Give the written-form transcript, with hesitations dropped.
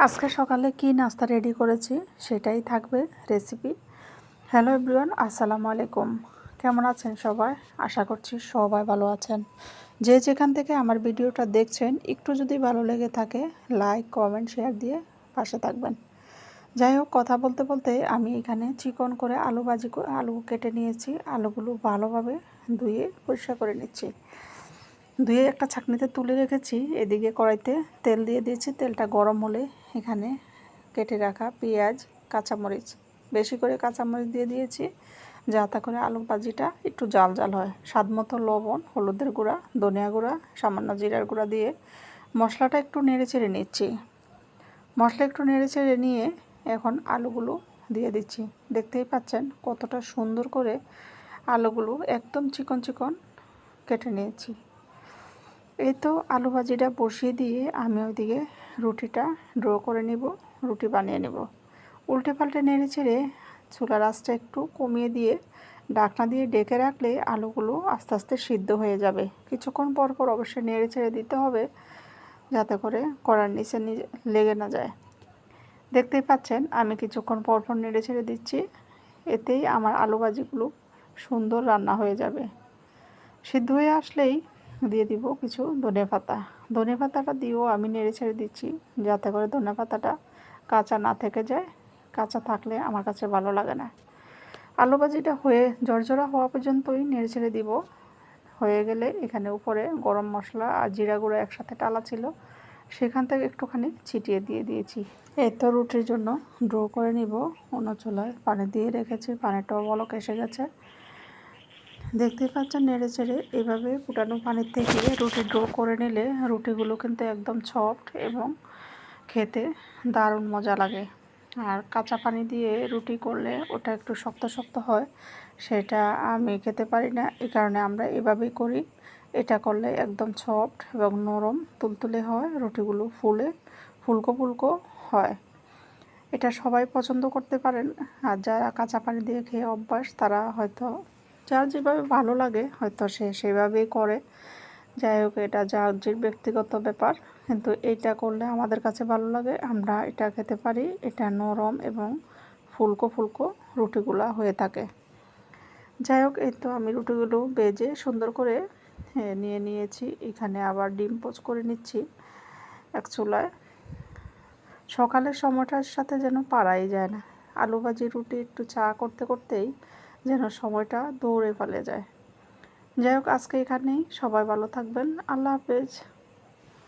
আজকে সকালে কি নাস্তা রেডি করেছি সেটাই থাকবে রেসিপি। হ্যালো এভরিওয়ান, আসসালামু আলাইকুম। কেমন আছেন সবাই? আশা করছি সবাই ভালো আছেন। যে যেখান থেকে আমার ভিডিওটা দেখছেন, একটু যদি ভালো লেগে থাকে লাইক কমেন্ট শেয়ার দিয়ে পাশে থাকবেন। যাই হোক, কথা বলতে বলতে আমি এখানে চিকন করে আলু কেটে নিয়েছি। আলুগুলো ভালোভাবে ধুয়ে পরিষ্কার করে নিচ্ছি। ধুয়ে একটা ছাঁকনিতে তুলে রেখেছি। এদিকে কড়াইতে তেল দিয়ে দিয়েছি। তেলটা গরম হলে এখানে কেটে রাখা পেঁয়াজ, কাঁচামরিচ, বেশি করে কাঁচামরিচ দিয়ে দিয়েছি যাতে করে আলু ভাজিটা একটু জাল জাল হয়। স্বাদ মতো লবণ, হলুদের গুঁড়া, ধনিয়া গুঁড়া, সামান্য জিরার গুঁড়া দিয়ে মশলাটা একটু নেড়ে চেড়ে নিচ্ছি। মশলা একটু নেড়ে চেড়ে নিয়ে এখন আলুগুলো দিয়ে দিচ্ছি। দেখতেই পাচ্ছেন কতটা সুন্দর করে আলুগুলো একদম চিকন চিকন কেটে নিয়েছি। এই তো আলু ভাজিটা বসিয়ে দিয়ে আমি ওইদিকে রুটিটা ড্র করে নিব, রুটি বানিয়ে নেব। উল্টে পাল্টে নেড়ে চেড়ে চুলার আঁচটা একটু কমিয়ে দিয়ে ঢাকনা দিয়ে ডেকে রাখলে আলুগুলো আস্তে আস্তে সিদ্ধ হয়ে যাবে। কিছুক্ষণ পর পর অবশ্যই নেড়ে চেড়ে দিতে হবে যাতে করে কড়ার নিচে লেগে না যায়। দেখতেই পাচ্ছেন আমি কিছুক্ষণ পর পর নেড়ে ছেড়ে দিচ্ছি। এতেই আমার আলু ভাজিগুলো সুন্দর রান্না হয়ে যাবে। সিদ্ধ হয়ে আসলেই দিয়ে দিব কিছু ধনেপাতা। ধনেপাতাটা দিয়েও আমি নেড়ে ছেড়ে দিচ্ছি যাতে করে ধনেপাতাটা কাঁচা না থেকে যায়। কাঁচা থাকলে আমার কাছে ভালো লাগে না। আলু ভাজিটা হয়ে ঝরঝরা হওয়া পর্যন্তই নেড়ে ছেড়ে দিব। হয়ে গেলে এখানে উপরে গরম মশলা আর জিরা গুঁড়ো একসাথে টালা ছিল, সেখান থেকে একটুখানি ছিটিয়ে দিয়ে দিয়েছি। এই তো রুটির জন্য ড্র করে নিব। অন্য চুলায় পানি দিয়ে রেখেছি, পানিটাও বলক এসে গেছে। দেখতেই পাচ্ছেন নেড়ে চেড়ে এভাবে ফুটানো পানির থেকে রুটি ড্র করে নিলে রুটিগুলো কিন্তু একদম সফট এবং খেতে দারুণ মজা লাগে। আর কাঁচা পানি দিয়ে রুটি করলে ওটা একটু শক্ত শক্ত হয়, সেটা আমি খেতে পারি না। এই কারণে আমরা এভাবেই করি। এটা করলে একদম সফট এবং নরম তুলতুলে হয়, রুটিগুলো ফুলে ফুলকো ফুলকো হয়। এটা সবাই পছন্দ করতে পারেন। আর যারা কাঁচা পানি দিয়ে খেয়ে অভ্যাস তারা হয়তো, যার যেভাবে ভালো লাগে হয়তো সে সেভাবেই করে। যাই হোক, এটা যার যে ব্যক্তিগত ব্যাপার, কিন্তু এইটা করলে আমাদের কাছে ভালো লাগে, আমরা এটা খেতে পারি। এটা নরম এবং ফুলকো ফুলকো রুটিগুলো হয়ে থাকে। যাই হোক, এই তো আমি রুটিগুলো ভেজে সুন্দর করে নিয়ে নিয়েছি। এখানে আবার ডিম পোচ করে নিচ্ছি এক চুলায়। সকালের সময়টার সাথে যেন পারাই যায় না। আলু ভাজি রুটি একটু চা করতে করতেই যেন সময়টা দৌড়ে ফেলে যায়। যাই হোক, আজকে এখানেই। সবাই ভালো থাকবেন। আল্লাহ হাফেজ।